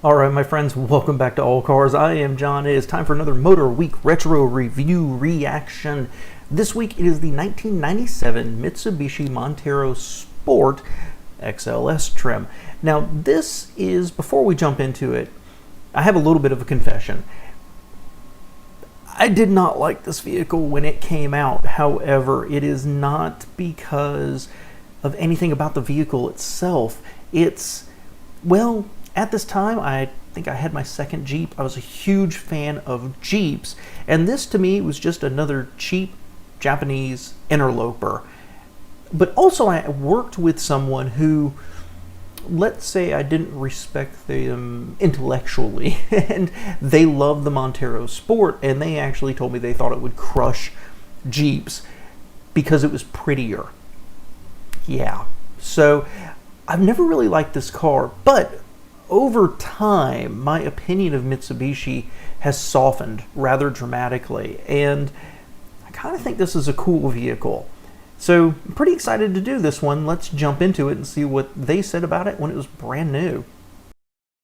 All right, my friends, welcome back to All Cars. I am John. It is time for another Motorweek Retro Review reaction. This week it is the 1997 Mitsubishi Montero Sport XLS trim. Now this is, before we jump into it, I have a little bit of a confession. I did not like this vehicle when it came out. However, it is not because of anything about the vehicle itself. It's, well, at this time, I think I had my second Jeep. I was a huge fan of Jeeps, and this to me was just another cheap Japanese interloper. But also I worked with someone who, let's say I didn't respect them intellectually, and they loved the Montero Sport, and they actually told me they thought it would crush Jeeps because it was prettier. Yeah, so I've never really liked this car, but over time, my opinion of Mitsubishi has softened rather dramatically, and I kind of think this is a cool vehicle. So I'm pretty excited to do this one. Let's jump into it and see what they said about it when it was brand new.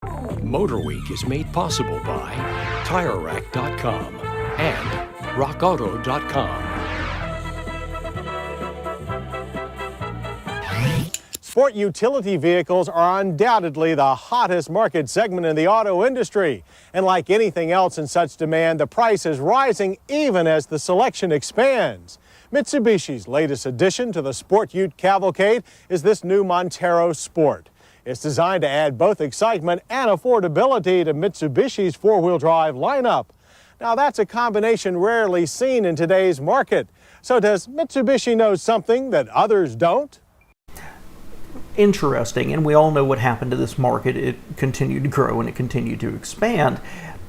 Motorweek is made possible by TireRack.com and RockAuto.com. Sport utility vehicles are undoubtedly the hottest market segment in the auto industry. And like anything else in such demand, the price is rising even as the selection expands. Mitsubishi's latest addition to the Sport Ute Cavalcade is this new Montero Sport. It's designed to add both excitement and affordability to Mitsubishi's four-wheel drive lineup. Now that's a combination rarely seen in today's market. So does Mitsubishi know something that others don't? Interesting, and we all know what happened to this market. It continued to grow and it continued to expand.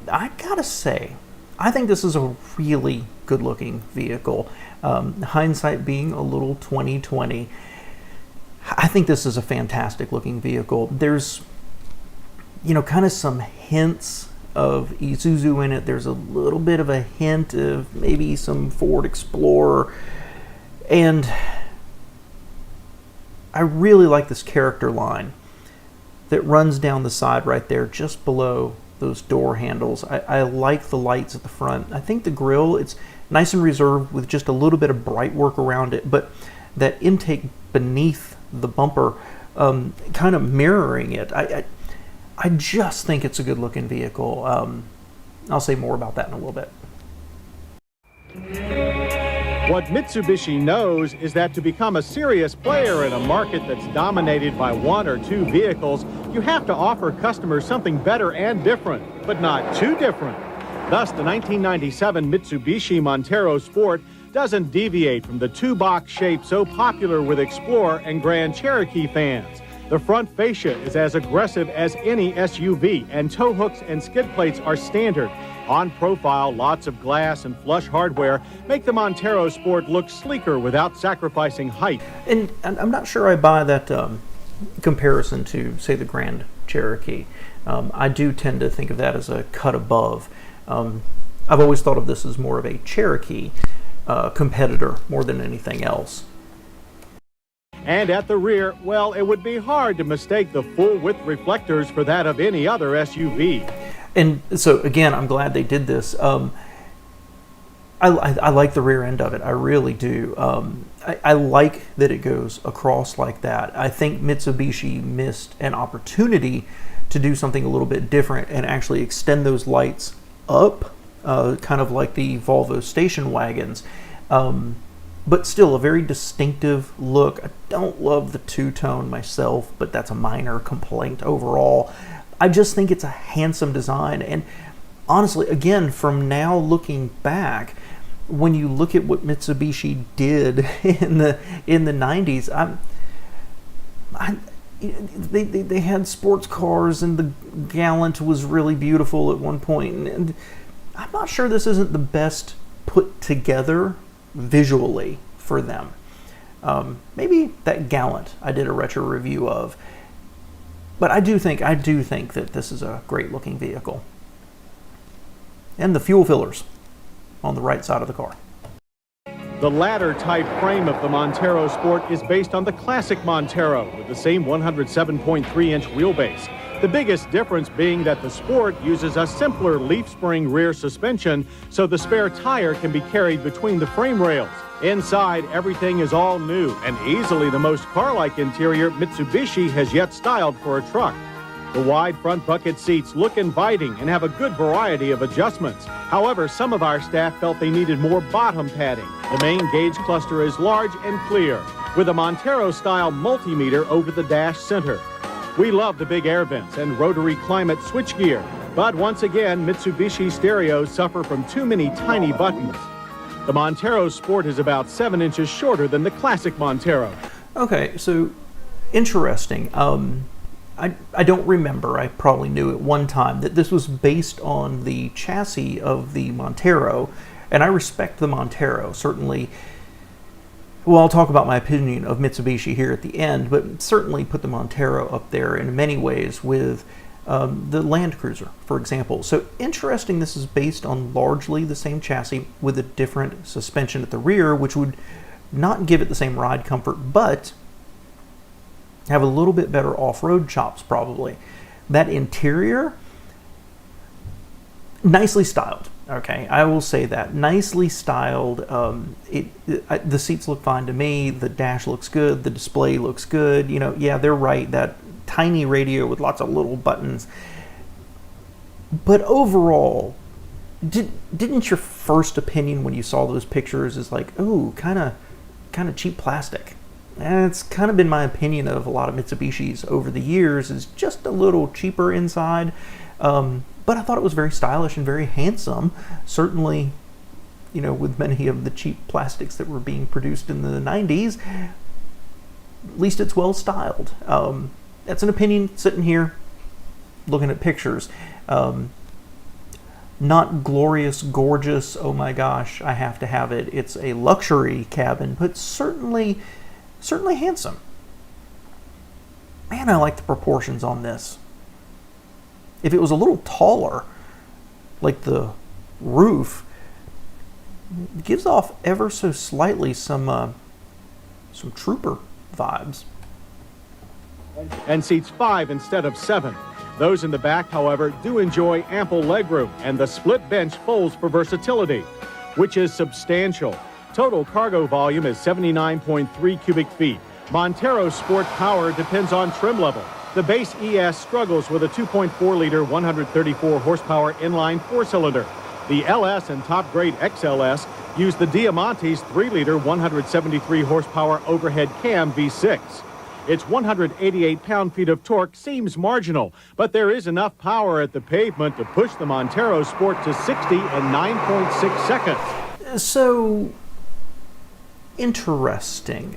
I gotta say, I think this is a really good looking vehicle. Hindsight being a little 20/20, I think this is a fantastic looking vehicle. There's, you know, kind of some hints of Isuzu in it. There's a little bit of a hint of maybe some Ford Explorer, and I really like this character line that runs down the side right there just below those door handles. I like the lights at the front. I think the grille, it's nice and reserved with just a little bit of bright work around it, but that intake beneath the bumper kind of mirroring it. I just think it's a good looking vehicle. I'll say more about that in a little bit. What Mitsubishi knows is that to become a serious player in a market that's dominated by one or two vehicles, you have to offer customers something better and different, but not too different. Thus, the 1997 Mitsubishi Montero Sport doesn't deviate from the two-box shape so popular with Explorer and Grand Cherokee fans. The front fascia is as aggressive as any SUV, and tow hooks and skid plates are standard. On profile, lots of glass and flush hardware make the Montero Sport look sleeker without sacrificing height. And I'm not sure I buy that comparison to, say, the Grand Cherokee. I do tend to think of that as a cut above. I've always thought of this as more of a Cherokee competitor more than anything else. And at the rear, well, it would be hard to mistake the full-width reflectors for that of any other SUV. And so, again, I'm glad they did this. I like the rear end of it. I really do. I like that it goes across like that. I think Mitsubishi missed an opportunity to do something a little bit different and actually extend those lights up, kind of like the Volvo station wagons. But still a very distinctive look. I don't love the two-tone myself, but that's a minor complaint overall. I just think it's a handsome design, and honestly, again, from now looking back, when you look at what Mitsubishi did in the 90s, they had sports cars, and the Gallant was really beautiful at one point, and I'm not sure this isn't the best put together visually for them. Maybe that Gallant I did a retro review of, but I do think that this is a great looking vehicle. And the fuel fillers on the right side of the car. The ladder type frame of the Montero Sport is based on the classic Montero with the same 107.3-inch wheelbase. The biggest difference being that the Sport uses a simpler leaf spring rear suspension, so the spare tire can be carried between the frame rails. Inside, everything is all new and easily the most car-like interior Mitsubishi has yet styled for a truck. The wide front bucket seats look inviting and have a good variety of adjustments. However, some of our staff felt they needed more bottom padding. The main gauge cluster is large and clear, with a Montero-style multimeter over the dash center. We love the big air vents and rotary climate switchgear, but once again, Mitsubishi stereos suffer from too many tiny buttons. The Montero Sport is about 7 inches shorter than the classic Montero. Okay, so interesting. I don't remember, I probably knew at one time, that this was based on the chassis of the Montero, and I respect the Montero, certainly. Well, I'll talk about my opinion of Mitsubishi here at the end, but certainly put the Montero up there in many ways with the Land Cruiser, for example. So interesting, this is based on largely the same chassis with a different suspension at the rear, which would not give it the same ride comfort, but have a little bit better off-road chops probably. That interior, nicely styled. Okay, I will say that. Nicely styled. The seats look fine to me. The dash looks good. The display looks good. You know, yeah, they're right. That tiny radio with lots of little buttons. But overall, didn't your first opinion when you saw those pictures is like, oh, kind of cheap plastic? And it's kind of been my opinion of a lot of Mitsubishis over the years, is just a little cheaper inside. But I thought it was very stylish and very handsome. Certainly, you know, with many of the cheap plastics that were being produced in the 90s, at least it's well styled. That's an opinion sitting here looking at pictures. Not glorious, gorgeous, oh my gosh, I have to have it. It's a luxury cabin, but certainly handsome. Man, I like the proportions on this. If it was a little taller, like the roof, it gives off ever so slightly some trooper vibes. And seats 5 instead of 7. Those in the back, however, do enjoy ample legroom, and the split bench folds for versatility, which is substantial. Total cargo volume is 79.3 cubic feet. Montero Sport power depends on trim level. The base ES struggles with a 2.4-liter, 134-horsepower inline four-cylinder. The LS and top-grade XLS use the Diamante's 3-liter, 173-horsepower overhead cam V6. Its 188 pound-feet of torque seems marginal, but there is enough power at the pavement to push the Montero Sport to 60 in 9.6 seconds. So, interesting.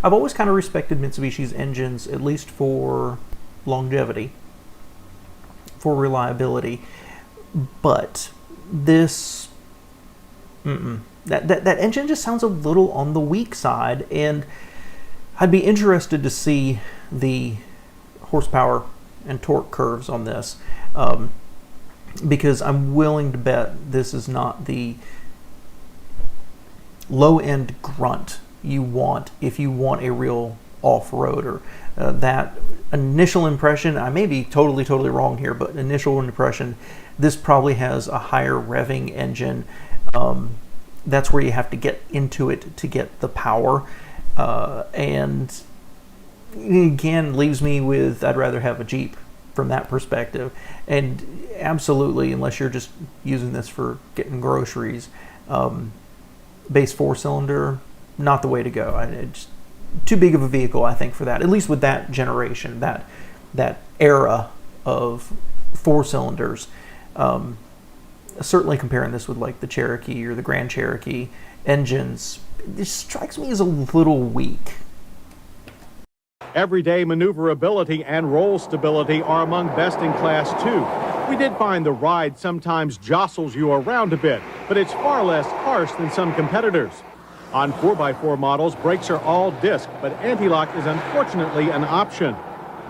I've always kind of respected Mitsubishi's engines, at least for longevity, for reliability, but this, that engine just sounds a little on the weak side, and I'd be interested to see the horsepower and torque curves on this, because I'm willing to bet this is not the low-end grunt you want if you want a real off-roader. That initial impression, I may be totally wrong here, but initial impression, this probably has a higher revving engine. That's where you have to get into it to get the power, and again leaves me with, I'd rather have a Jeep from that perspective. And absolutely, unless you're just using this for getting groceries, base 4-cylinder, not the way to go. It's too big of a vehicle, I think, for that, at least with that generation, that era of 4-cylinders. Certainly comparing this with like the Cherokee or the Grand Cherokee engines, this strikes me as a little weak. Everyday maneuverability and roll stability are among best in class too. We did find the ride sometimes jostles you around a bit, but it's far less harsh than some competitors. On 4x4 models, brakes are all disc, but anti-lock is unfortunately an option.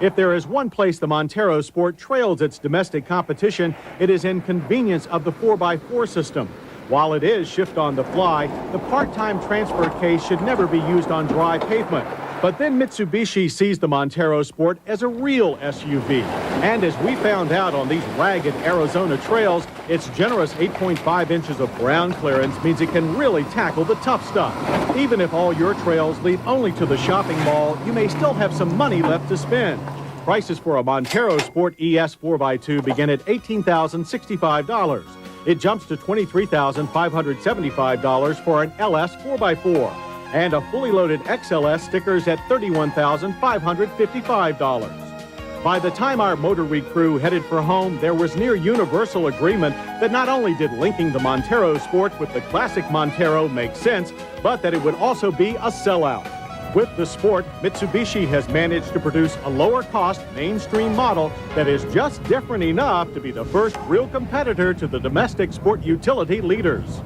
If there is one place the Montero Sport trails its domestic competition, it is in convenience of the 4x4 system. While it is shift on the fly, the part-time transfer case should never be used on dry pavement. But then Mitsubishi sees the Montero Sport as a real SUV. And as we found out on these ragged Arizona trails, its generous 8.5 inches of ground clearance means it can really tackle the tough stuff. Even if all your trails lead only to the shopping mall, you may still have some money left to spend. Prices for a Montero Sport ES 4x2 begin at $18,065. It jumps to $23,575 for an LS 4x4. And a fully loaded XLS stickers at $31,555. By the time our Motorweek crew headed for home, there was near universal agreement that not only did linking the Montero Sport with the classic Montero make sense, but that it would also be a sellout. With the Sport, Mitsubishi has managed to produce a lower-cost mainstream model that is just different enough to be the first real competitor to the domestic sport utility leaders.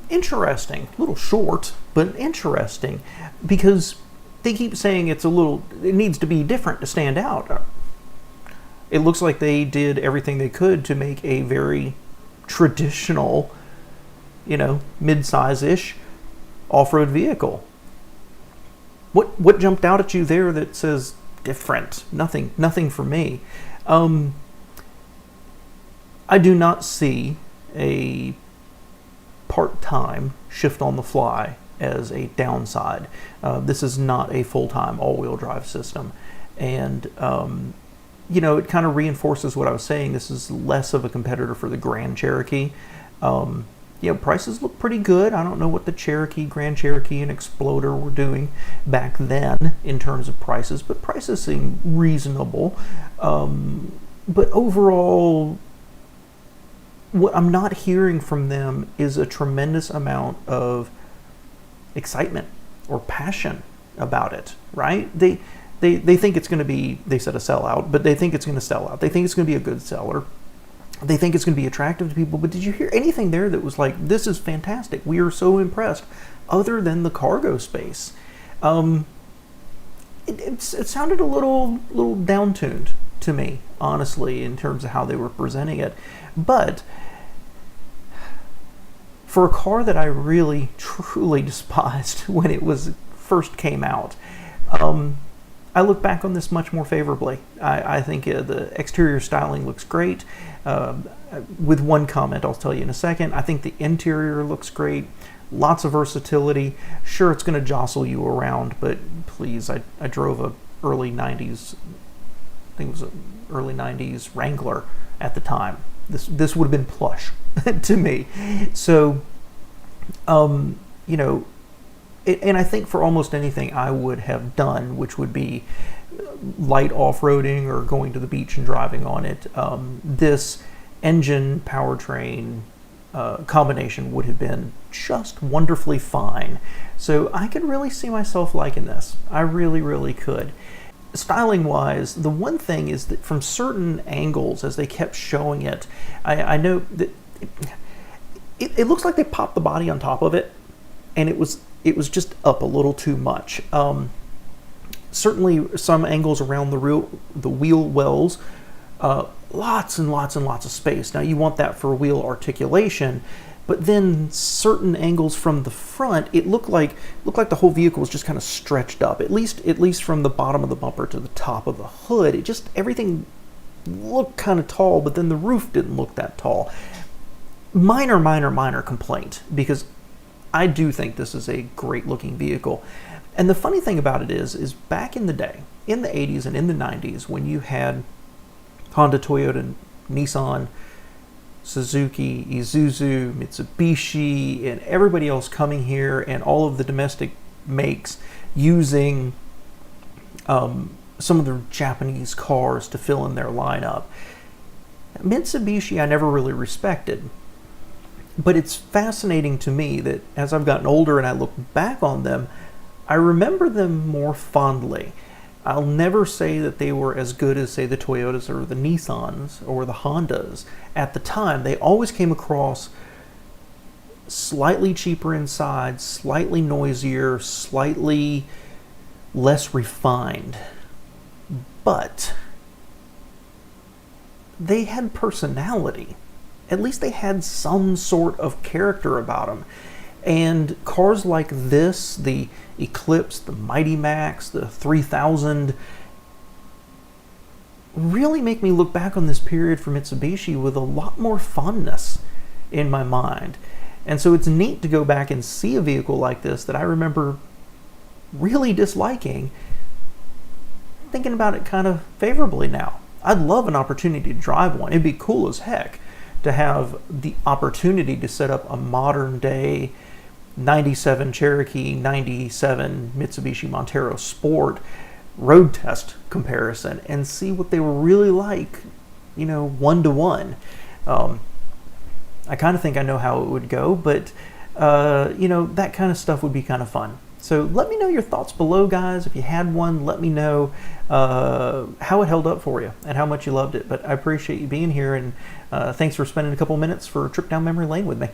Interesting, a little short, but interesting, because they keep saying it needs to be different to stand out. It looks like they did everything they could to make a very traditional, mid-size-ish off-road vehicle. What jumped out at you there that says different? Nothing for me. I do not see a part-time shift on the fly as a downside. This is not a full-time all-wheel drive system, and it kind of reinforces what I was saying. This is less of a competitor for the Grand Cherokee. Prices look pretty good. I don't know what the Grand Cherokee and Exploder were doing back then in terms of prices, but prices seem reasonable. But overall, what I'm not hearing from them is a tremendous amount of excitement or passion about it, right? They think it's going to be, they said a sellout, but they think it's going to sell out. They think it's going to be a good seller. They think it's going to be attractive to people. But did you hear anything there that was like, this is fantastic, we are so impressed, other than the cargo space? It sounded a little down-tuned to me, honestly, in terms of how they were presenting it. But for a car that I really, truly despised when it first came out, I look back on this much more favorably. I think the exterior styling looks great. With one comment I'll tell you in a second, I think the interior looks great. Lots of versatility. Sure, it's going to jostle you around, but please, I drove a early 90s, I think it was an early 90s Wrangler at the time. This would have been plush to me. So, and I think for almost anything I would have done, which would be light off-roading or going to the beach and driving on it, this engine powertrain combination would have been just wonderfully fine. So I could really see myself liking this. I really, really could. Styling-wise, the one thing is that from certain angles, as they kept showing it, I know that it looks like they popped the body on top of it, and it was just up a little too much. Certainly, some angles around the wheel wells, lots and lots and lots of space. Now, you want that for wheel articulation, but then certain angles from the front, it looked like the whole vehicle was just kind of stretched up. At least from the bottom of the bumper to the top of the hood, everything looked kind of tall, but then the roof didn't look that tall. Minor complaint, because I do think this is a great looking vehicle. And the funny thing about it is back in the day, in the 80s and in the 90s, when you had Honda, Toyota, Nissan, Suzuki, Isuzu, Mitsubishi, and everybody else coming here, and all of the domestic makes using some of the Japanese cars to fill in their lineup. Mitsubishi I never really respected. But it's fascinating to me that as I've gotten older and I look back on them, I remember them more fondly. I'll never say that they were as good as, say, the Toyotas or the Nissans or the Hondas. At the time, they always came across slightly cheaper inside, slightly noisier, slightly less refined. But they had personality. At least they had some sort of character about them. And cars like this, the Eclipse, the Mighty Max, the 3000, really make me look back on this period for Mitsubishi with a lot more fondness in my mind. And so it's neat to go back and see a vehicle like this that I remember really disliking, thinking about it kind of favorably now. I'd love an opportunity to drive one. It'd be cool as heck to have the opportunity to set up a modern day 97 Cherokee, 97 Mitsubishi Montero Sport road test comparison and see what they were really like, you know, 1-to-1. I kind of think I know how it would go, but you know, that kind of stuff would be kind of fun. So let me know your thoughts below, guys. If you had one, let me know how it held up for you and how much you loved it. But I appreciate you being here, and thanks for spending a couple minutes for a trip down memory lane with me.